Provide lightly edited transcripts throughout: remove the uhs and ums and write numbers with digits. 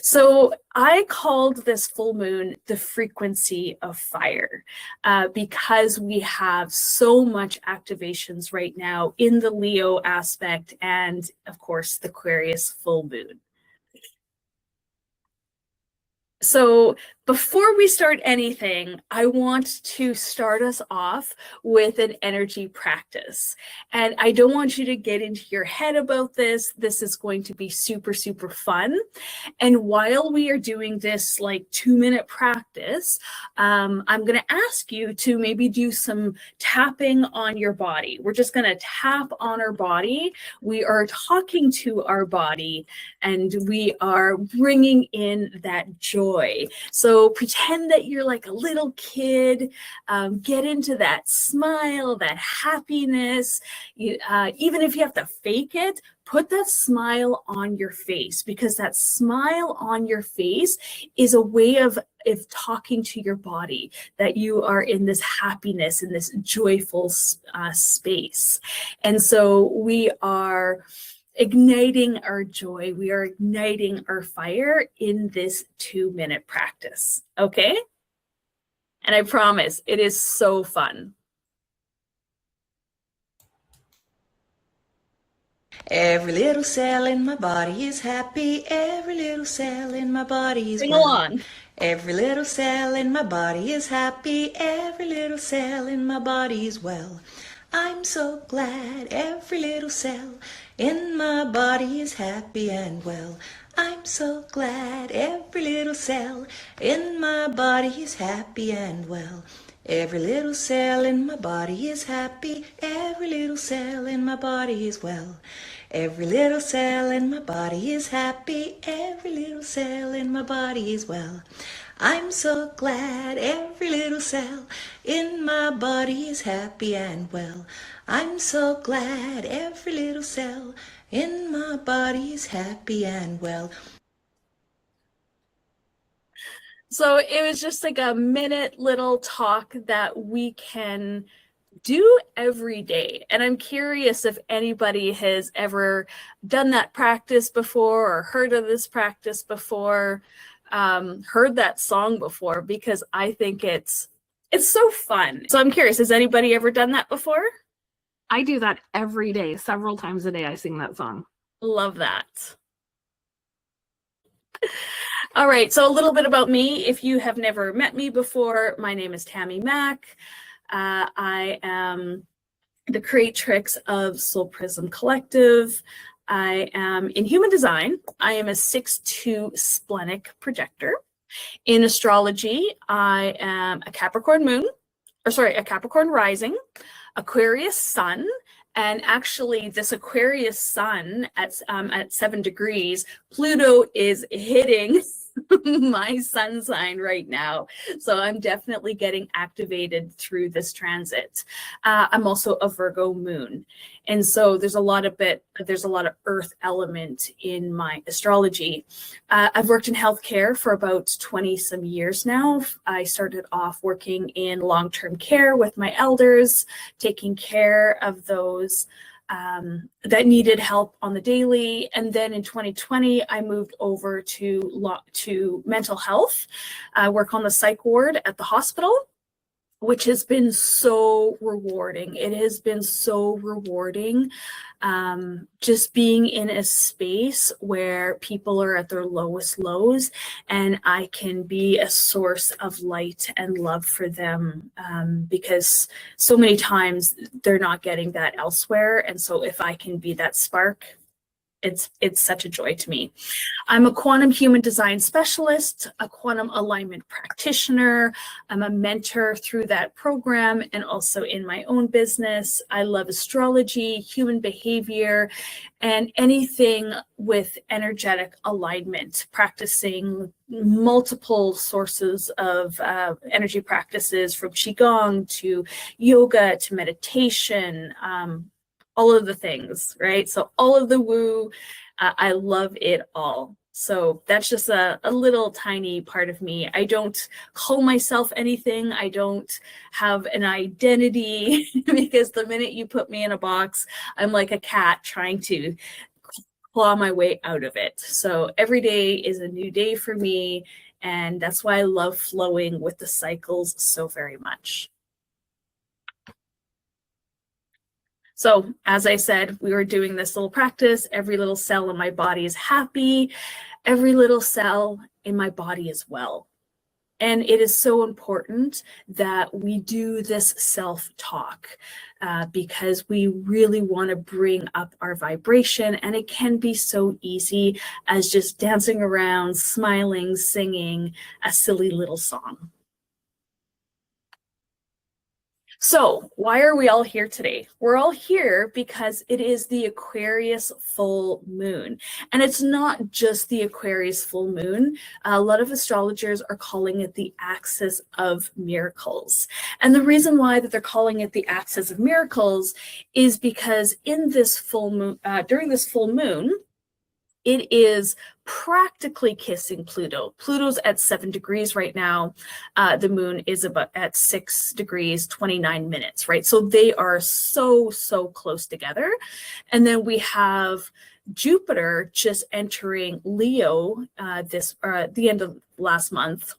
So I called this full moon the frequency of fire because we have so much activations right now in the Leo aspect and, of course, the Aquarius full moon. So before we start anything, I want to start us off with an energy practice. And I don't want you to get into your head about this. This is going to be super, super fun. And while we are doing this like 2-minute practice, I'm going to ask you to maybe do some tapping on your body. We're just going to tap on our body. We are talking to our body and we are bringing in that joy. So pretend that you're like a little kid, get into that smile, that happiness. Even if you have to fake it, put that smile on your face, because that smile on your face is a way of talking to your body that you are in this happiness, in this joyful space. And so we are igniting our joy. We are igniting our fire in this 2-minute practice. Okay? And I promise it is so fun. Every little cell in my body is happy. Every little cell in my body is Sing well. along. Every little cell in my body is happy. Every little cell in my body is well. I'm so glad every little cell in my body is happy and well. I'm so glad every little cell in my body is happy and well. Every little cell in my body is happy. Every little cell in my body is well. Every little cell in my body is happy. Every little cell in my body is well. I'm so glad every little cell in my body is happy and well. I'm so glad every little cell in my body is happy and well. So it was just like a minute little talk that we can do every day. And I'm curious if anybody has ever done that practice before or heard of this practice before, heard that song before, because I think it's so fun. So I'm curious, has anybody ever done that before? I do that every day. Several times a day I sing that song. Love that. All right, so a little bit about me. If you have never met me before, my name is Tammy Mack. I am the creatrix of Soul Prism Collective. I am in human design. I am a 6/2 splenic projector. In astrology, I am a Capricorn moon, a Capricorn rising, Aquarius sun, and actually this Aquarius sun at 7 degrees, Pluto is hitting my sun sign right now. So I'm definitely getting activated through this transit. I'm also a Virgo moon. And so there's a lot of earth element in my astrology. I've worked in healthcare for about 20 some years now. I started off working in long-term care with my elders, taking care of those that needed help on the daily. And then in 2020, I moved over to mental health. I work on the psych ward at the hospital, which has been so rewarding. It has been so rewarding just being in a space where people are at their lowest lows and I can be a source of light and love for them because so many times they're not getting that elsewhere. And so if I can be that spark, it's such a joy to me. I'm a quantum human design specialist, a quantum alignment practitioner. I'm a mentor through that program and also in my own business. I love astrology, human behavior, and anything with energetic alignment, practicing multiple sources of energy practices, from Qigong to yoga to meditation, all of the things, right? So all of the woo, I love it all. So that's just a little tiny part of me. I don't call myself anything. I don't have an identity because the minute you put me in a box, I'm like a cat trying to claw my way out of it. So every day is a new day for me, and that's why I love flowing with the cycles so very much. So as I said, we were doing this little practice. Every little cell in my body is happy. Every little cell in my body is well. And it is so important that we do this self-talk because we really want to bring up our vibration. And it can be so easy as just dancing around, smiling, singing a silly little song. So why are we all here today? We're all here because it is the Aquarius full moon. And it's not just the Aquarius full moon. A lot of astrologers are calling it the axis of miracles. And the reason why that they're calling it the axis of miracles is because in this full moon, during this full moon, it is practically kissing Pluto. Pluto's at 7 degrees right now. The moon is about at 6 degrees, 29 minutes, right? So they are so close together. And then we have Jupiter just entering Leo the end of last month,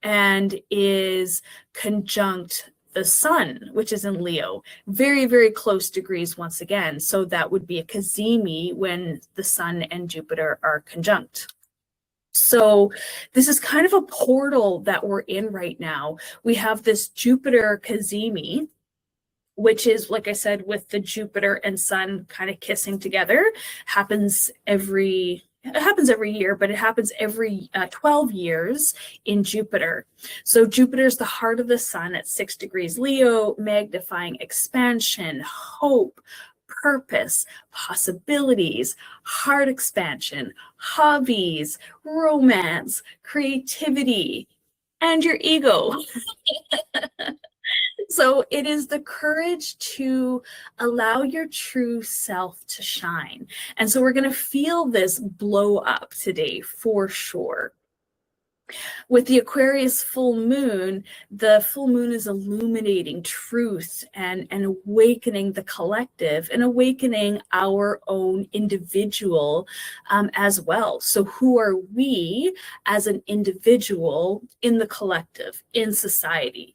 and is conjunct the sun, which is in Leo, very close degrees once again. So that would be a Cazimi when the sun and Jupiter are conjunct. So this is kind of a portal that we're in right now. We have this Jupiter Cazimi, which is, like I said, with the Jupiter and sun kind of kissing together. Happens every year, but it happens every 12 years in Jupiter. So Jupiter is the heart of the sun at 6 degrees Leo, magnifying expansion, hope, purpose, possibilities, heart expansion, hobbies, romance, creativity, and your ego. So it is the courage to allow your true self to shine. And so we're going to feel this blow up today for sure. With the Aquarius full moon, the full moon is illuminating truth and awakening the collective and awakening our own individual as well. So who are we as an individual in the collective, in society?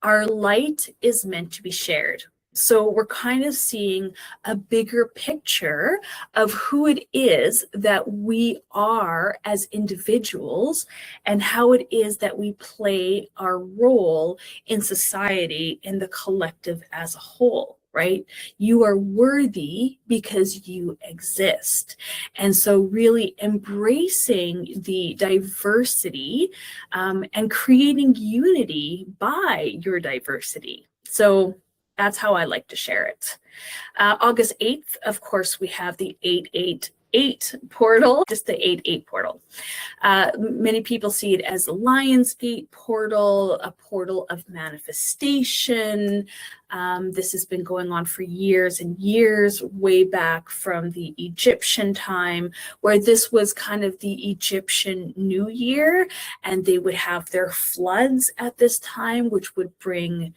Our light is meant to be shared. So we're kind of seeing a bigger picture of who it is that we are as individuals and how it is that we play our role in society, in the collective as a whole, right? You are worthy because you exist. And so really embracing the diversity and creating unity by your diversity. So that's how I like to share it. August 8th, of course, we have the 888 portal, just the 88 portal. Many people see it as the Lion's Gate portal, a portal of manifestation. This has been going on for years and years, way back from the Egyptian time, where this was kind of the Egyptian New Year, and they would have their floods at this time, which would bring,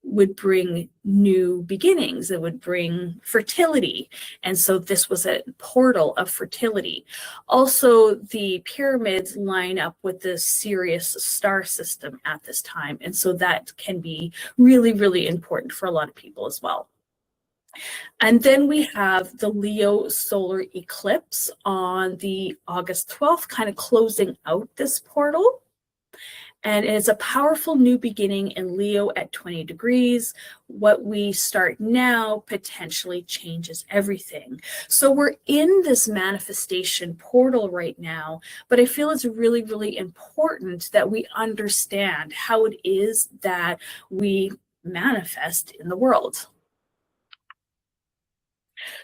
would bring new beginnings. It would bring fertility. And so this was a portal of fertility. Also, the pyramids line up with the Sirius star system at this time. And so that can be really important for a lot of people as well. And then we have the Leo solar eclipse on the August 12th, kind of closing out this portal. And it's a powerful new beginning in Leo at 20 degrees. What we start now potentially changes everything. So we're in this manifestation portal right now, but I feel it's really important that we understand how it is that we manifest in the world.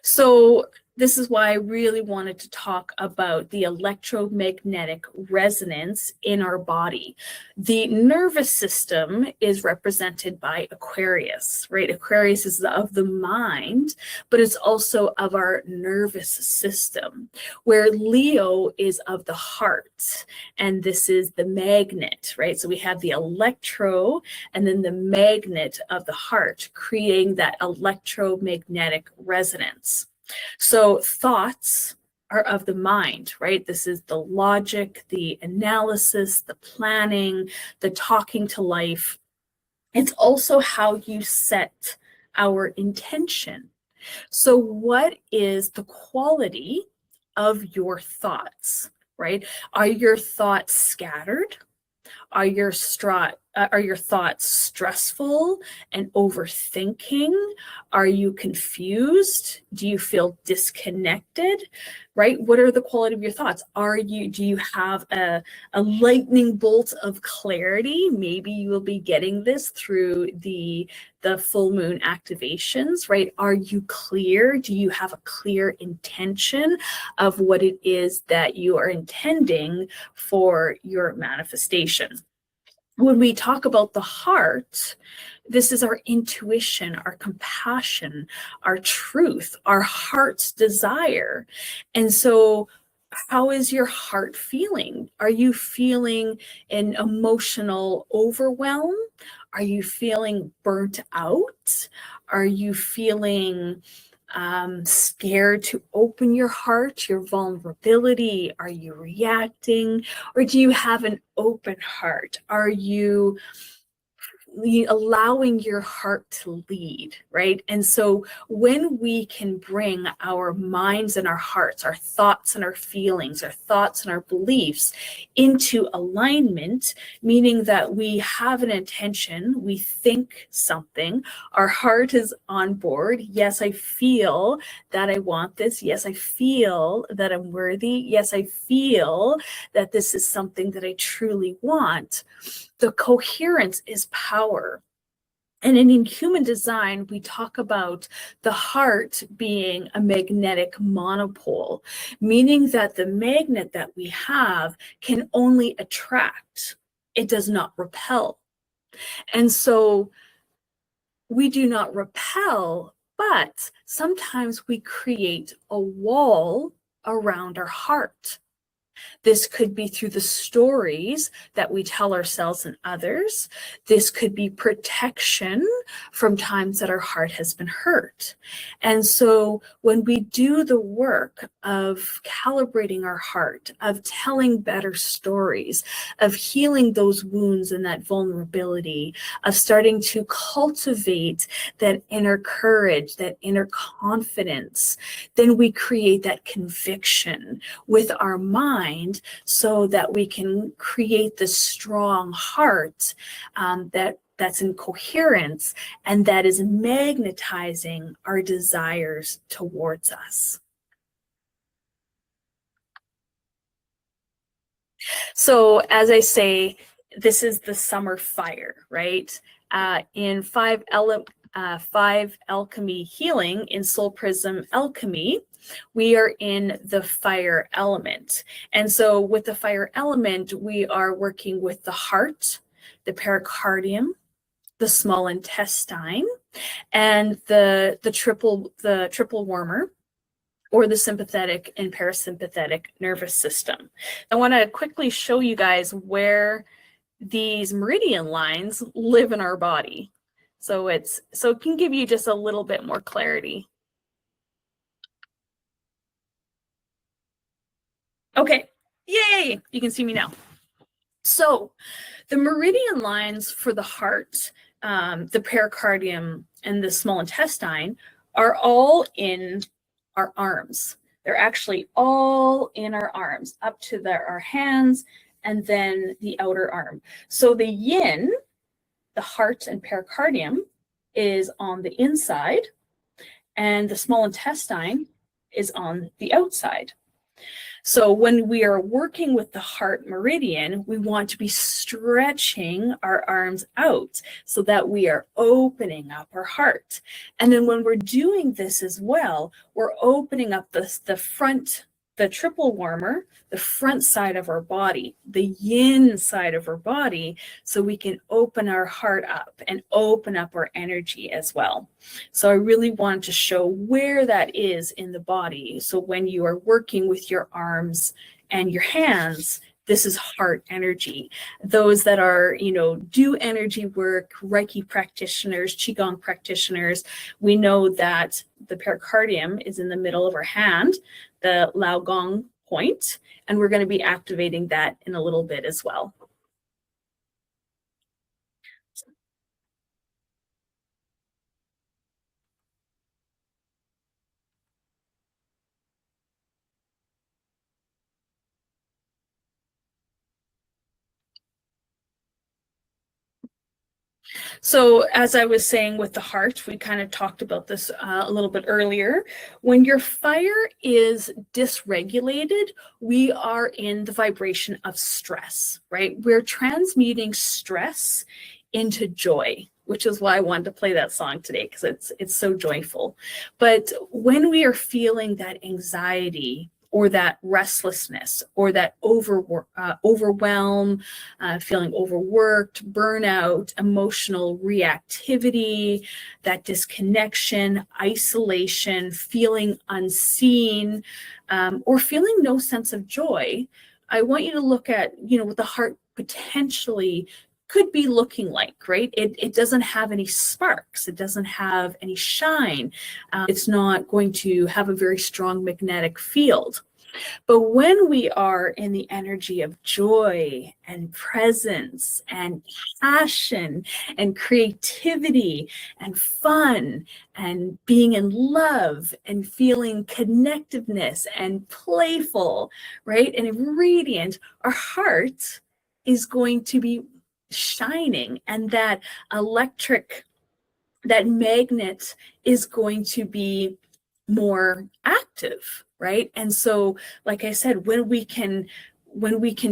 So this is why I really wanted to talk about the electromagnetic resonance in our body. The nervous system is represented by Aquarius, right? Aquarius is of the mind, but it's also of our nervous system, where Leo is of the heart, and this is the magnet, right? So we have the electro and then the magnet of the heart, creating that electromagnetic resonance. So thoughts are of the mind, right? This is the logic, the analysis, the planning, the talking to life. It's also how you set our intention. So what is the quality of your thoughts, right? Are your thoughts scattered? Are your thoughts stressful and overthinking? Are you confused? Do you feel disconnected? Right? What are the quality of your thoughts? Do you have a lightning bolt of clarity? Maybe you will be getting this through the full moon activations, right? Are you clear? Do you have a clear intention of what it is that you are intending for your manifestation? When we talk about the heart, this is our intuition, our compassion, our truth, our heart's desire. And so, how is your heart feeling? Are you feeling an emotional overwhelm? Are you feeling burnt out? Are you feeling scared to open your heart, your vulnerability? Are you reacting? Or do you have an open heart? Are you allowing your heart to lead, right? And so when we can bring our minds and our hearts, our thoughts and our feelings, our thoughts and our beliefs into alignment, meaning that we have an intention, we think something, our heart is on board. Yes, I feel that I want this. Yes, I feel that I'm worthy. Yes, I feel that this is something that I truly want. The coherence is power. And in human design, we talk about the heart being a magnetic monopole, meaning that the magnet that we have can only attract. It does not repel. And so we do not repel, but sometimes we create a wall around our heart. This could be through the stories that we tell ourselves and others. This could be protection from times that our heart has been hurt. And so when we do the work of calibrating our heart, of telling better stories, of healing those wounds and that vulnerability, of starting to cultivate that inner courage, that inner confidence, then we create that conviction with our mind so that we can create the strong heart that's in coherence and that is magnetizing our desires towards us. So as I say, this is the summer fire, right? In five alchemy healing, in Soul Prism alchemy, we are in the fire element. And so with the fire element, we are working with the heart, the pericardium, the small intestine, and the triple warmer, or the sympathetic and parasympathetic nervous system. I want to quickly show you guys where these meridian lines live in our body. So it can give you just a little bit more clarity. Okay, yay, you can see me now. So the meridian lines for the heart, the pericardium, and the small intestine are all in our arms. They're actually all in our arms, up to our hands, and then the outer arm. So the yin, the heart and pericardium, is on the inside, and the small intestine is on the outside. So when we are working with the heart meridian, we want to be stretching our arms out so that we are opening up our heart. And then when we're doing this as well, we're opening up the front, the triple warmer, the front side of our body, the yin side of our body, so we can open our heart up and open up our energy as well. So I really wanted to show where that is in the body. So when you are working with your arms and your hands, This is heart energy. Those that are, do energy work, Reiki practitioners, Qigong practitioners, we know that the pericardium is in the middle of our hand, the Lao Gong point, and we're going to be activating that in a little bit as well. So as I was saying with the heart, we kind of talked about this a little bit earlier. When your fire is dysregulated, we are in the vibration of stress, right? We're transmuting stress into joy, which is why I wanted to play that song today, because it's so joyful. But when we are feeling that anxiety or that restlessness or that overwhelm, feeling overworked, burnout, emotional reactivity, that disconnection, isolation, feeling unseen, or feeling no sense of joy, I want you to look at, what the heart potentially could be looking like, right? It doesn't have any sparks. It doesn't have any shine. It's not going to have a very strong magnetic field. But when we are in the energy of joy and presence and passion and creativity and fun and being in love and feeling connectiveness and playful, right? And radiant, our heart is going to be shining, and that magnet is going to be more active, right? And so, like I said, when we can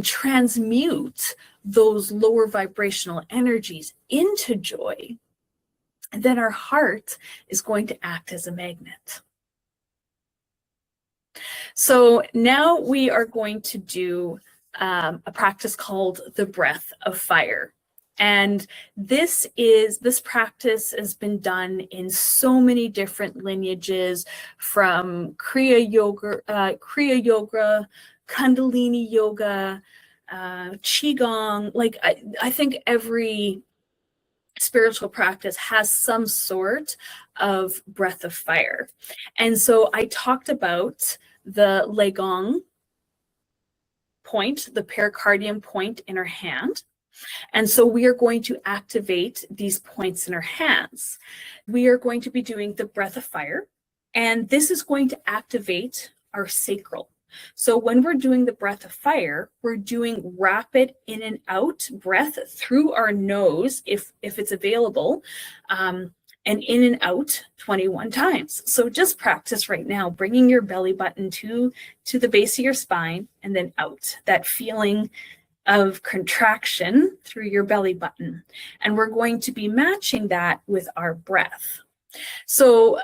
transmute those lower vibrational energies into joy, then our heart is going to act as a magnet. So now we are going to do a practice called the breath of fire. And this practice has been done in so many different lineages, from Kriya Yoga, Kundalini Yoga, Qigong. Like I think every spiritual practice has some sort of breath of fire. And so I talked about the Legong point, the pericardium point in our hand. And so we are going to activate these points in our hands. We are going to be doing the breath of fire, and this is going to activate our sacral. So when we're doing the breath of fire, we're doing rapid in and out breath through our nose, if it's available, and in and out 21 times. So just practice right now, bringing your belly button to the base of your spine and then out, that feeling of contraction through your belly button. And we're going to be matching that with our breath. So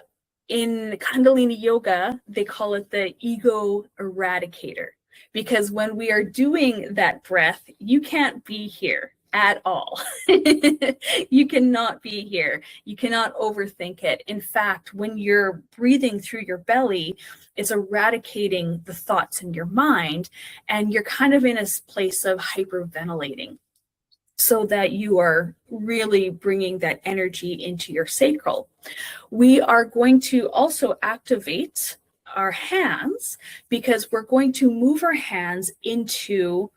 in Kundalini Yoga, they call it the ego eradicator, because when we are doing that breath, you can't be here at all. You cannot be here. You cannot overthink it. In fact, when you're breathing through your belly, it's eradicating the thoughts in your mind, and you're kind of in a place of hyperventilating, so that you are really bringing that energy into your sacral. We are going to also activate our hands, because we're going to move our hands into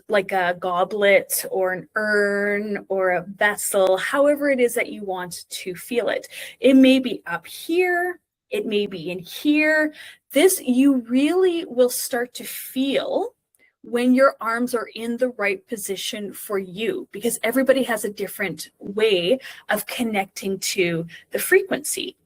like a goblet or an urn or a vessel, however it is that you want to feel it. It may be up here, it may be in here. This you really will start to feel when your arms are in the right position for you, because everybody has a different way of connecting to the frequency.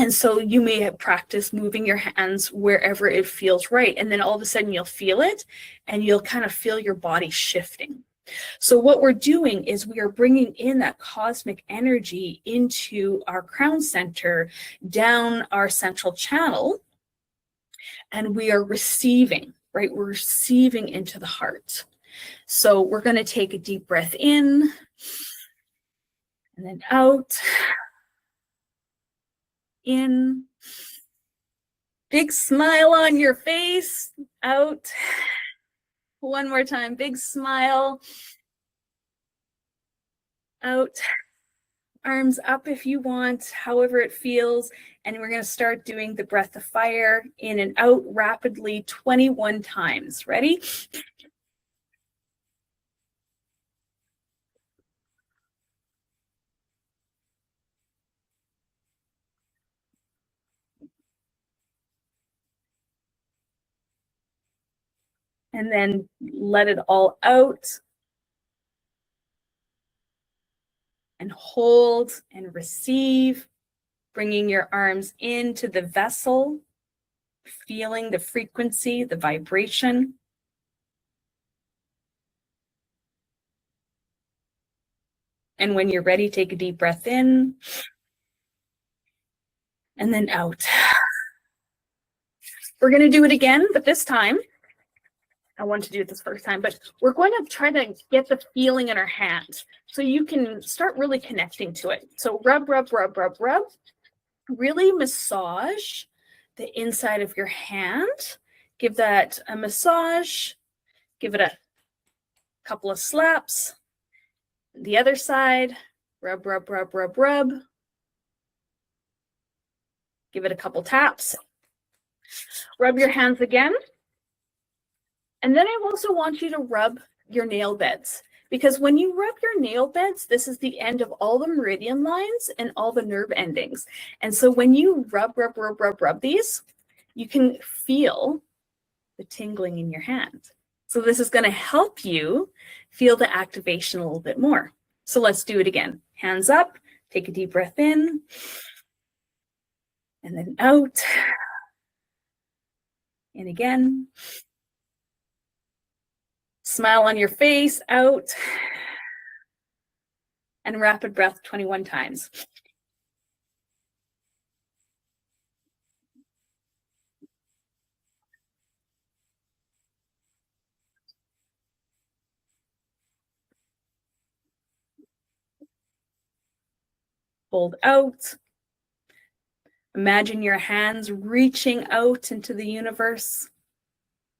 And so you may have practiced moving your hands wherever it feels right. And then all of a sudden you'll feel it, and you'll kind of feel your body shifting. So what we're doing is we are bringing in that cosmic energy into our crown center, down our central channel, and we are receiving, right? We're receiving into the heart. So we're going to take a deep breath in and then out. In, big smile on your face, out, One more time, big smile. Out. Arms up if you want, however it feels. And we're going to start doing the breath of fire in and out rapidly 21 times. Ready? And then let it all out. And hold and receive, bringing your arms into the vessel, feeling the frequency, the vibration. And when you're ready, take a deep breath in and then out. We're going to do it again, but this time, I wanted to do it this first time, but we're going to try to get the feeling in our hand so you can start really connecting to it. So rub, rub, rub, rub, rub. Really massage the inside of your hand. Give that a massage. Give it a couple of slaps. The other side, rub, rub, rub, rub, rub. Give it a couple taps. Rub your hands again. And then I also want you to rub your nail beds, because when you rub your nail beds, this is the end of all the meridian lines and all the nerve endings. And so when you rub, rub, rub, rub, rub these, you can feel the tingling in your hand. So this is going to help you feel the activation a little bit more. So let's do it again. Hands up, take a deep breath in, and then out. And again. Smile on your face, out. And rapid breath 21 times. Hold out. Imagine your hands reaching out into the universe,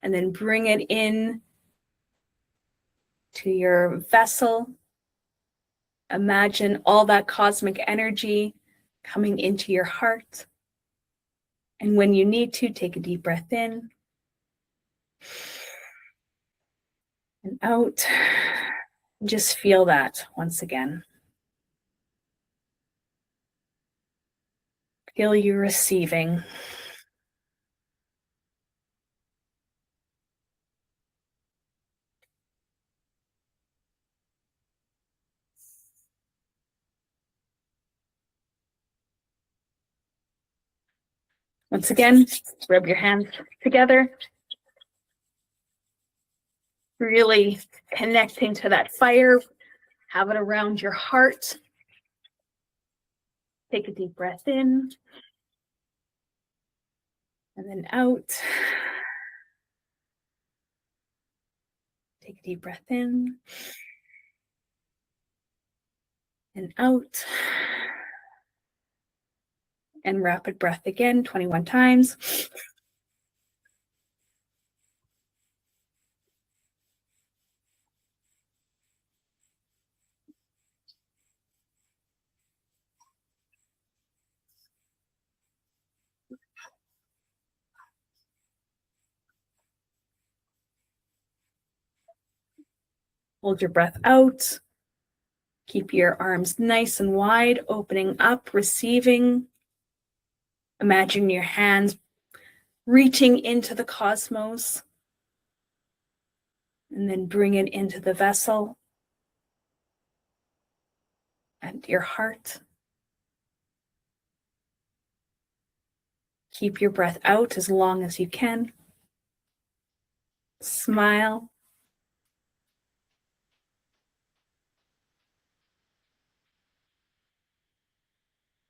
and then bring it in to your vessel. Imagine all that cosmic energy coming into your heart. And when you need to, take a deep breath in and out. Just feel that once again. Feel you receiving. Once again, rub your hands together. Really connecting to that fire. Have it around your heart. Take a deep breath in. And then out. Take a deep breath in. And out. And rapid breath again, 21 times. Hold your breath out. Keep your arms nice and wide, opening up, receiving. Imagine your hands reaching into the cosmos. And then bring it into the vessel and your heart. Keep your breath out as long as you can. Smile.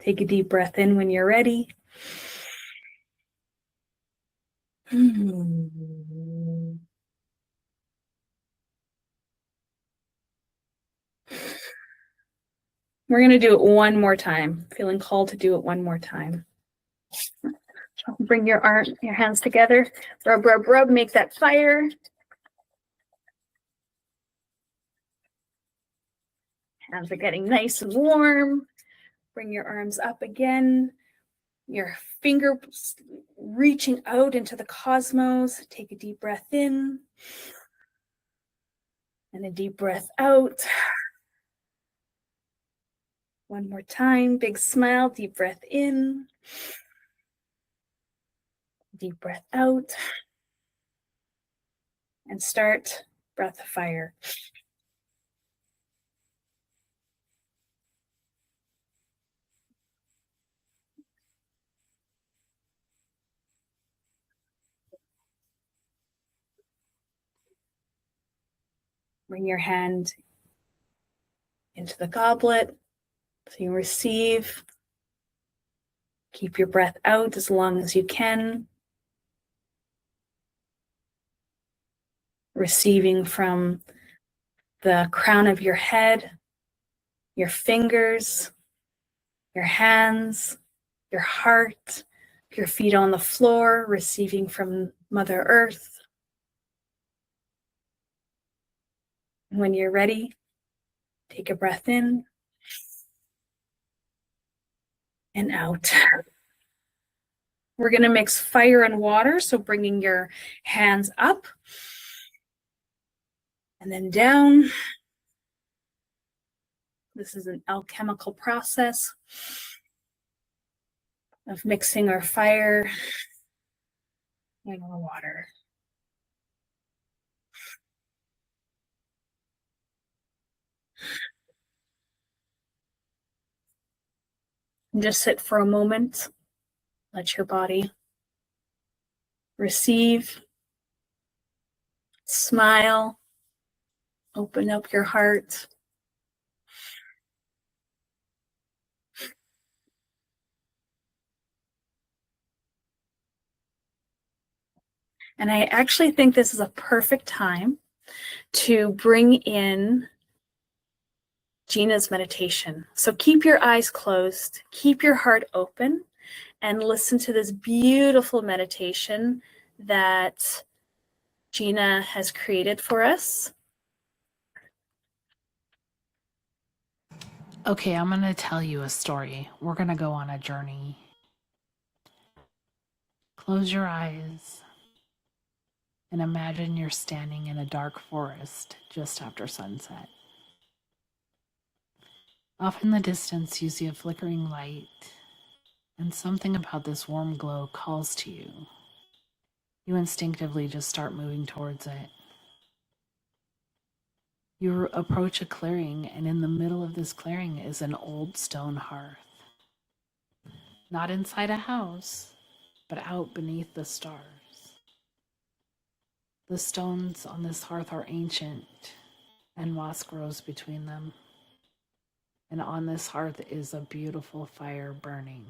Take a deep breath in when you're ready. We're going to do it one more time. Feeling called to do it one more time. Bring your hands together. Rub, rub, rub. Make that fire. Hands are getting nice and warm. Bring your arms up again. Your fingers reaching out into the cosmos. Take a deep breath in and a deep breath out. One more time, big smile, deep breath in, deep breath out, and start breath of fire. Bring your hand into the goblet so you receive. Keep your breath out as long as you can. Receiving from the crown of your head, your fingers, your hands, your heart, your feet on the floor, receiving from Mother Earth. When you're ready, take a breath in and out. We're going to mix fire and water, so bringing your hands up and then down. This is an alchemical process of mixing our fire and our water. And just sit for a moment. Let your body receive, smile, open up your heart. And I actually think this is a perfect time to bring in Jeana's meditation. So keep your eyes closed, keep your heart open, and listen to this beautiful meditation that Jeana has created for us. Okay, I'm going to tell you a story. We're going to go on a journey. Close your eyes and imagine you're standing in a dark forest just after sunset. Off in the distance, you see a flickering light, and something about this warm glow calls to you. You instinctively just start moving towards it. You approach a clearing, and in the middle of this clearing is an old stone hearth. Not inside a house, but out beneath the stars. The stones on this hearth are ancient, and moss grows between them. And on this hearth is a beautiful fire burning.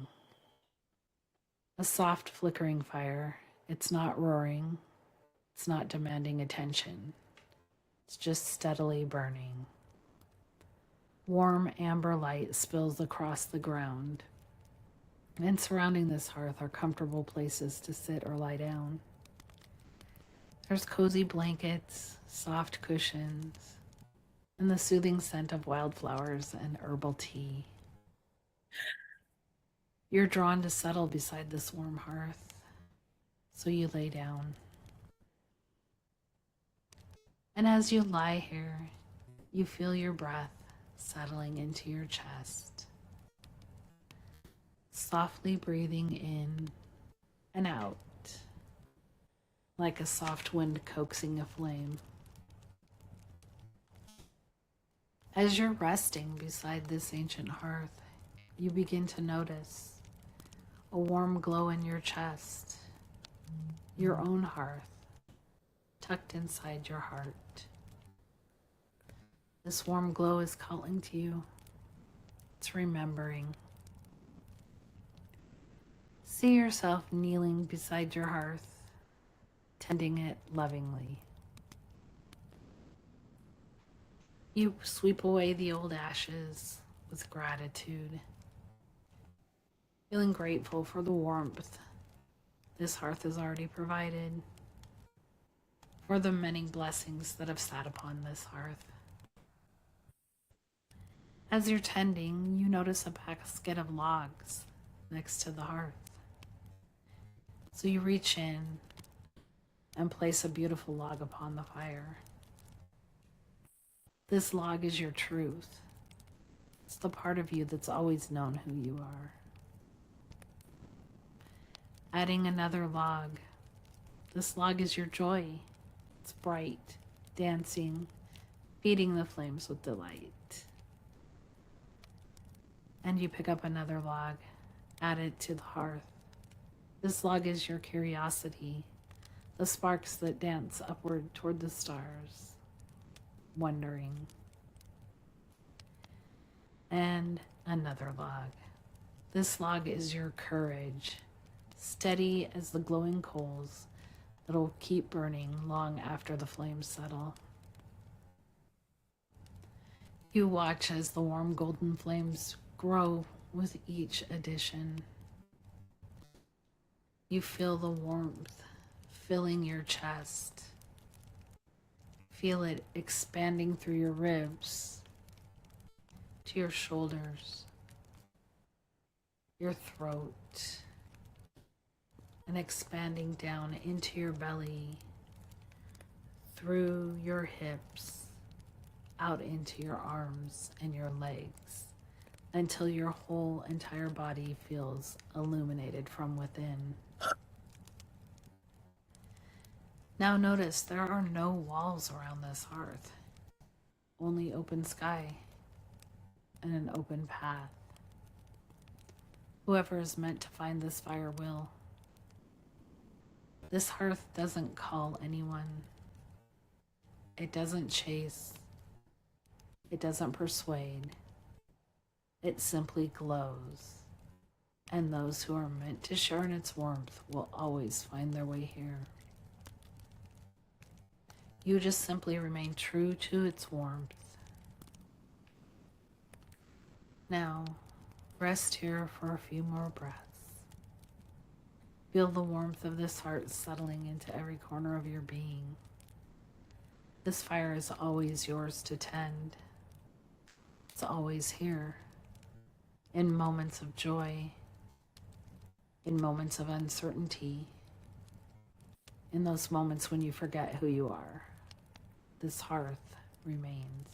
A soft flickering fire. It's not roaring. It's not demanding attention. It's just steadily burning. Warm amber light spills across the ground. And surrounding this hearth are comfortable places to sit or lie down. There's cozy blankets, soft cushions, and the soothing scent of wildflowers and herbal tea. You're drawn to settle beside this warm hearth, so you lay down. And as you lie here, you feel your breath settling into your chest, softly breathing in and out, like a soft wind coaxing a flame. As you're resting beside this ancient hearth, you begin to notice a warm glow in your chest, your own hearth, tucked inside your heart. This warm glow is calling to you. It's remembering. See yourself kneeling beside your hearth, tending it lovingly. You sweep away the old ashes with gratitude, feeling grateful for the warmth this hearth has already provided, for the many blessings that have sat upon this hearth. As you're tending, you notice a basket of logs next to the hearth. So you reach in and place a beautiful log upon the fire. This log is your truth. It's the part of you that's always known who you are. Adding another log. This log is your joy. It's bright, dancing, feeding the flames with delight. And you pick up another log, add it to the hearth. This log is your curiosity, the sparks that dance upward toward the stars, wondering. And another log. This log is your courage, steady as the glowing coals that'll keep burning long after the flames settle. You watch as the warm golden flames grow with each addition. You feel the warmth filling your chest. Feel it expanding through your ribs, to your shoulders, your throat, and expanding down into your belly, through your hips, out into your arms and your legs, until your whole entire body feels illuminated from within. Now notice there are no walls around this hearth, only open sky and an open path. Whoever is meant to find this fire will. This hearth doesn't call anyone. It doesn't chase. It doesn't persuade. It simply glows. And those who are meant to share in its warmth will always find their way here. You just simply remain true to its warmth. Now, rest here for a few more breaths. Feel the warmth of this heart settling into every corner of your being. This fire is always yours to tend. It's always here, in moments of joy, in moments of uncertainty, in those moments when you forget who you are. This hearth remains.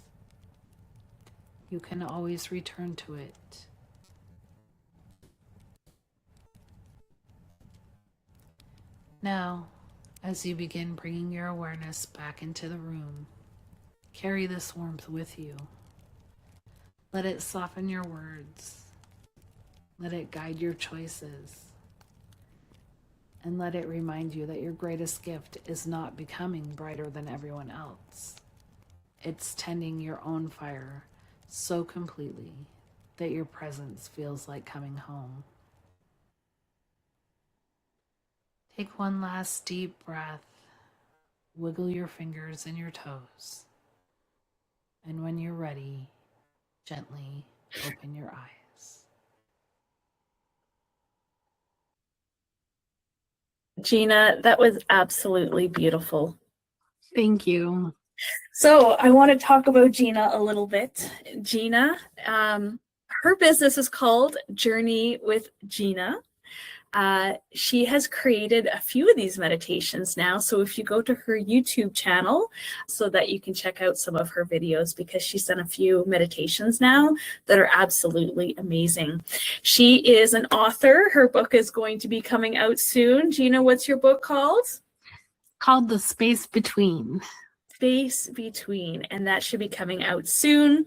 You can always return to it. Now, as you begin bringing your awareness back into the room, carry this warmth with you. Let it soften your words. Let it guide your choices. And let it remind you that your greatest gift is not becoming brighter than everyone else. It's tending your own fire so completely that your presence feels like coming home. Take one last deep breath. Wiggle your fingers and your toes. And when you're ready, gently open your eyes. Jeana, that was absolutely beautiful. Thank you. So I want to talk about Jeana a little bit. Jeana, her business is called Journeys with Jeana. She has created a few of these meditations now. So if you go to her YouTube channel so that you can check out some of her videos, because she's done a few meditations now that are absolutely amazing. She is an author. Her book is going to be coming out soon. Jeana, what's your book called? Called The Space Between. Space Between, and that should be coming out soon.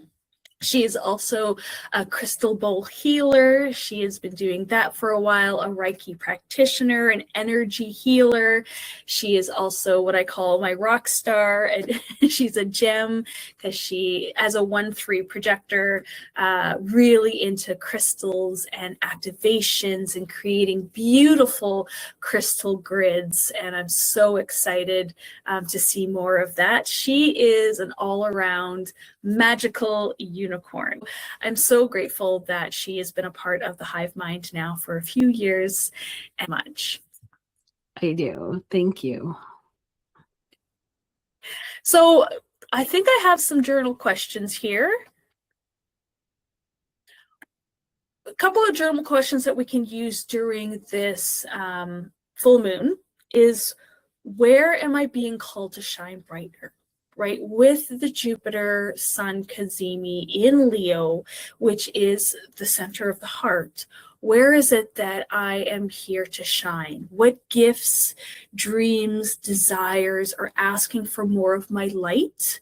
She is also a crystal bowl healer. She has been doing that for a while, a Reiki practitioner, an energy healer. She is also what I call my rock star, and she's a gem because she, as a 1/3 projector, really into crystals and activations and creating beautiful crystal grids. And I'm so excited to see more of that. She is an all-around magical unicorn. I'm so grateful that she has been a part of the Hivemind now for a few years and much. I do. Thank you. So I think I have some journal questions here. couple of journal questions that we can use during this full moon is, where am I being called to shine brighter? Right, with the Jupiter Sun Cazimi in Leo, which is the center of the heart. Where is it that I am here to shine? What gifts, dreams, desires are asking for more of my light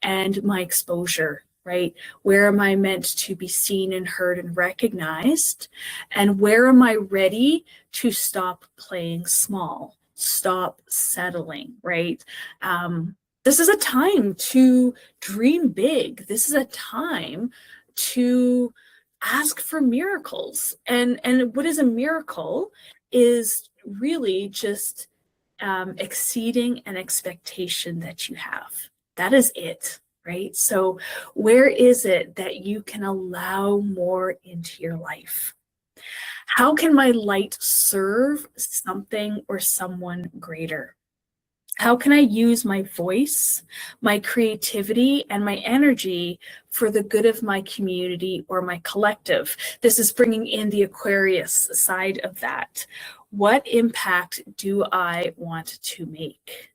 and my exposure, right? Where am I meant to be seen and heard and recognized? And where am I ready to stop playing small, stop settling, right? This is a time to dream big. This is a time to ask for miracles. And what is a miracle is really just exceeding an expectation that you have. That is it, right? So where is it that you can allow more into your life? How can my light serve something or someone greater? How can I use my voice, my creativity, and my energy for the good of my community or my collective? This is bringing in the Aquarius side of that. What impact do I want to make?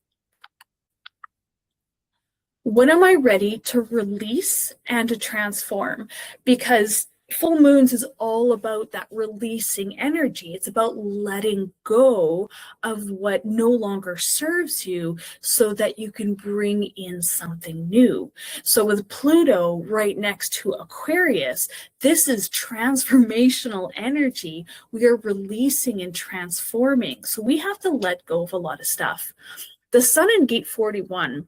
When am I ready to release and to transform? Because full moons is all about that releasing energy. It's about letting go of what no longer serves you so that you can bring in something new. So with Pluto right next to Aquarius, this is transformational energy. We are releasing and transforming. So we have to let go of a lot of stuff. The Sun in Gate 41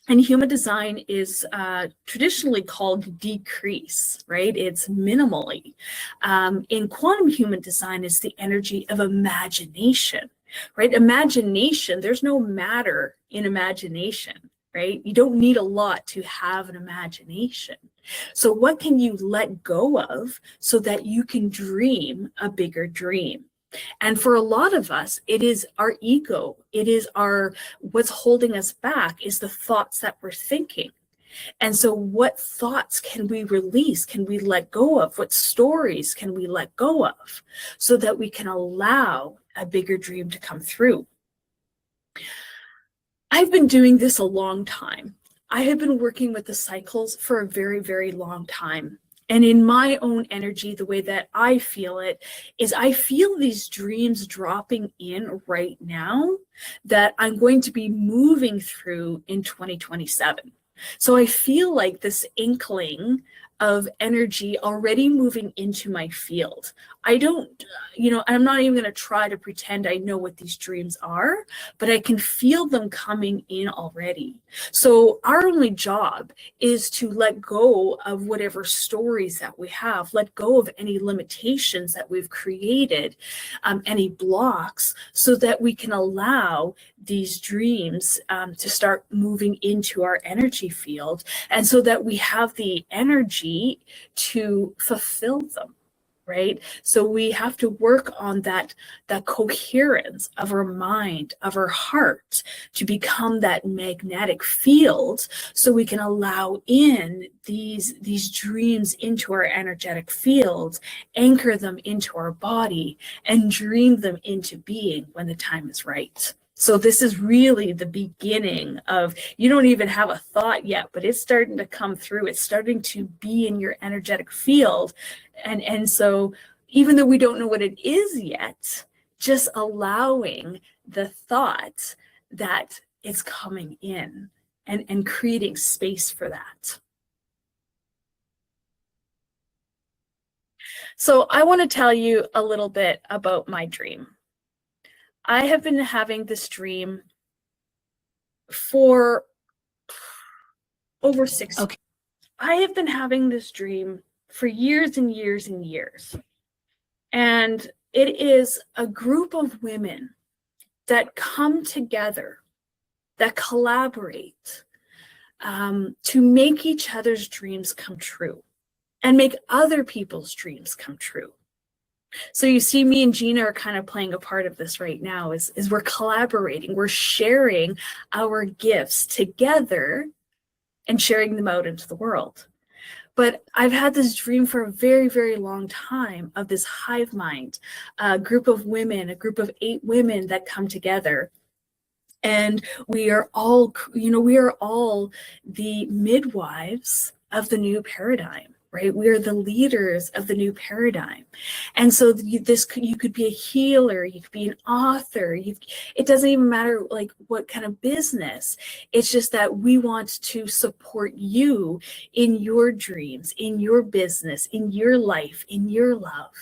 and human design is traditionally called decrease, right? It's minimally. In quantum human design is the energy of imagination, right? Imagination, there's no matter in imagination, right? You don't need a lot to have an imagination. So what can you let go of so that you can dream a bigger dream? And for a lot of us, it is our ego. It is what's holding us back is the thoughts that we're thinking. And so what thoughts can we release? Can we let go of? What stories can we let go of so that we can allow a bigger dream to come through? I've been doing this a long time. I have been working with the cycles for a very, very long time. And in my own energy, the way that I feel it is I feel these dreams dropping in right now that I'm going to be moving through in 2027. So I feel like this inkling of energy already moving into my field. I don't, I'm not even going to try to pretend I know what these dreams are, but I can feel them coming in already. So our only job is to let go of whatever stories that we have, let go of any limitations that we've created, any blocks, so that we can allow these dreams to start moving into our energy field, and so that we have the energy to fulfill them, right? So we have to work on that coherence of our mind, of our heart, to become that magnetic field, so we can allow in these dreams into our energetic field, anchor them into our body, and dream them into being when the time is right. So this is really the beginning of, you don't even have a thought yet, but it's starting to come through. It's starting to be in your energetic field. And so even though we don't know what it is yet, just allowing the thought that it's coming in and creating space for that. So I want to tell you a little bit about my dream. I have been having this dream for over 6 years. Okay. I have been having this dream for years and years and years. And it is a group of women that come together, that collaborate to make each other's dreams come true and make other people's dreams come true. So you see, me and Jeana are kind of playing a part of this right now, is we're collaborating, we're sharing our gifts together and sharing them out into the world. But I've had this dream for a very, very long time of this hive mind, a group of women, a group of 8 women that come together. And we are all, we are all the midwives of the new paradigm, right? We are the leaders of the new paradigm. And so you could be a healer, you could be an author, it doesn't even matter like what kind of business. It's just that we want to support you in your dreams, in your business, in your life, in your love.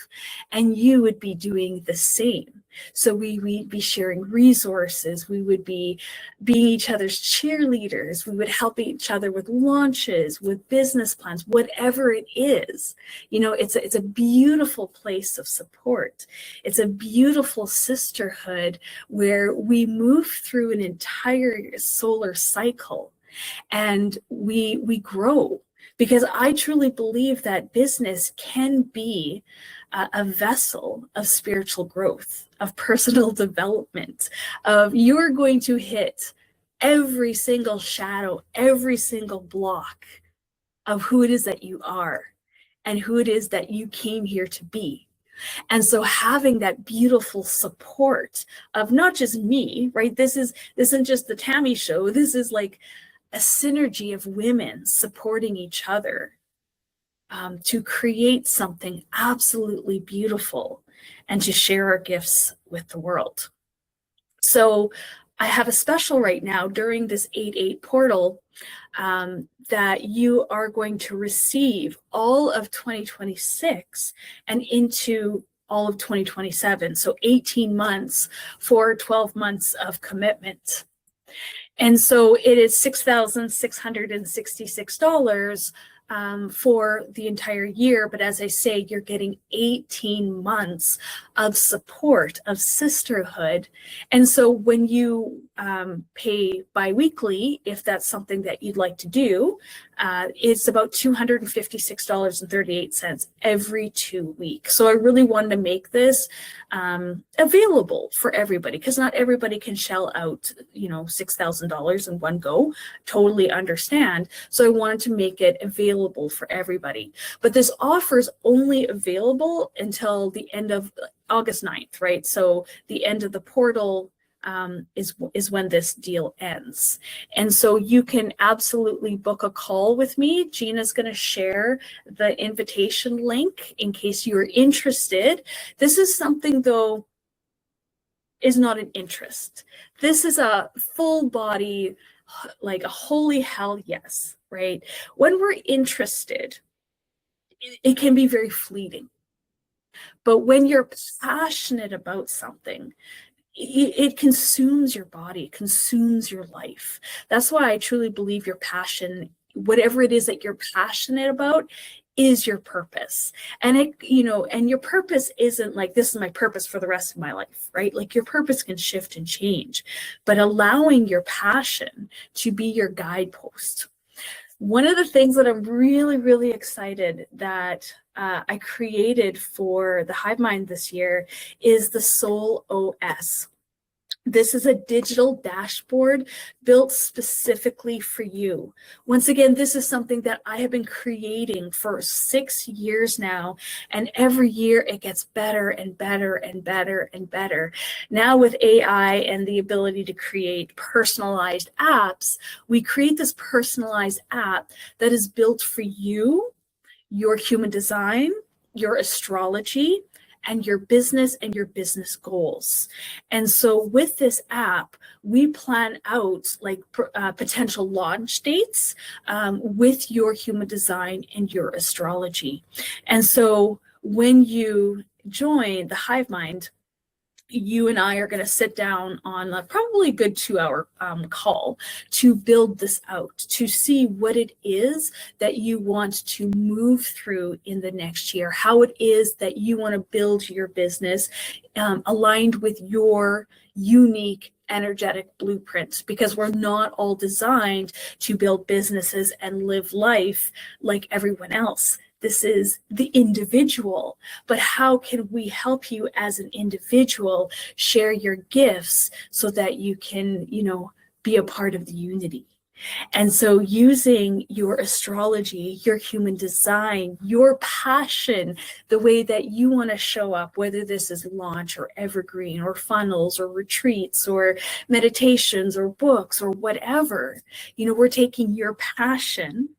And you would be doing the same. So we'd be sharing resources. We would be being each other's cheerleaders. We would help each other with launches, with business plans, whatever it is. It's a beautiful place of support. It's a beautiful sisterhood where we move through an entire solar cycle and we grow. Because I truly believe that business can be a vessel of spiritual growth, of personal development, of you're going to hit every single shadow, every single block of who it is that you are and who it is that you came here to be. And so having that beautiful support of not just me, right? This isn't just the Tammy show. This is like a synergy of women supporting each other to create something absolutely beautiful and to share our gifts with the world. So I have a special right now during this 8/8 portal that you are going to receive all of 2026 and into all of 2027. So 18 months for 12 months of commitment. And so it is $6,666 for the entire year. But as I say, you're getting 18 months of support, of sisterhood. And so when you pay biweekly, if that's something that you'd like to do, it's about $256.38 every 2 weeks. So I really wanted to make this available for everybody, because not everybody can shell out, $6,000 in one go. Totally understand. So I wanted to make it available for everybody. But this offer is only available until the end of August 9th, right? So the end of the portal is when this deal ends. And so you can absolutely book a call with me. Jeana's going to share the invitation link in case you're interested. This is something, though, is not an interest. This is a full body, like a holy hell yes, right? When we're interested, it can be very fleeting. But when you're passionate about something, it consumes your body, consumes your life. That's why I truly believe your passion, whatever it is that you're passionate about, is your purpose. And and your purpose isn't like, this is my purpose for the rest of my life, right? Like your purpose can shift and change, but allowing your passion to be your guidepost. One of the things that I'm really, really excited that I created for the Hivemind this year is the Soul OS. This is a digital dashboard built specifically for you. Once again, this is something that I have been creating for 6 years now, and every year it gets better and better and better and better. Now with AI and the ability to create personalized apps, we create this personalized app that is built for you, your human design, your astrology, and your business goals. And so with this app, we plan out like potential launch dates with your human design and your astrology. And so when you join the Hivemind, you and I are going to sit down on a probably good 2-hour call to build this out, to see what it is that you want to move through in the next year, how it is that you want to build your business aligned with your unique energetic blueprint, because we're not all designed to build businesses and live life like everyone else. This is the individual, but how can we help you as an individual share your gifts so that you can, be a part of the unity? And so using your astrology, your human design, your passion, the way that you want to show up, whether this is launch or evergreen or funnels or retreats or meditations or books or whatever, we're taking your passion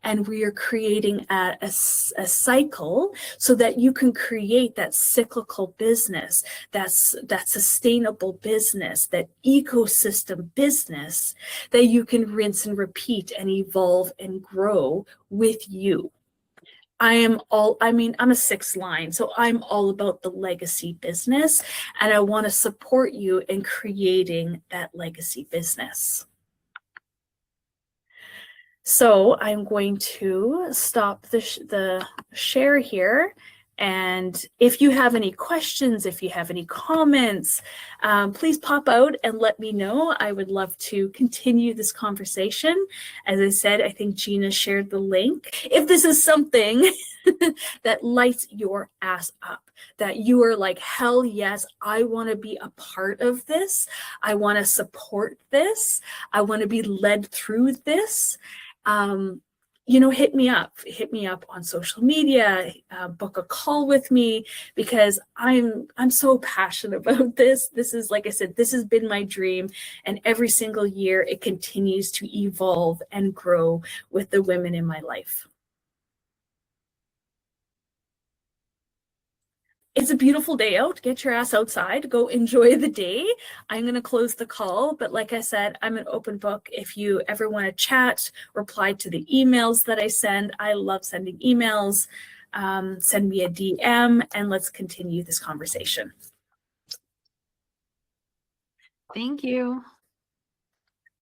and we are creating a cycle so that you can create that cyclical business, that sustainable business, that ecosystem business that you can rinse and repeat and evolve and grow with you. I'm a sixth line, so I'm all about the legacy business, and I want to support you in creating that legacy business. So I'm going to stop the share here. And if you have any questions, if you have any comments, please pop out and let me know. I would love to continue this conversation. As I said, I think Jeana shared the link. If this is something that lights your ass up, that you are like, hell yes, I want to be a part of this. I want to support this. I want to be led through this. Hit me up on social media, book a call with me, because I'm so passionate about this. This is, like I said, this has been my dream, and every single year it continues to evolve and grow with the women in my life. It's a beautiful day out. Get your ass outside. Go enjoy the day. I'm going to close the call. But like I said, I'm an open book. If you ever want to chat, reply to the emails that I send. I love sending emails. Send me a DM and let's continue this conversation. Thank you.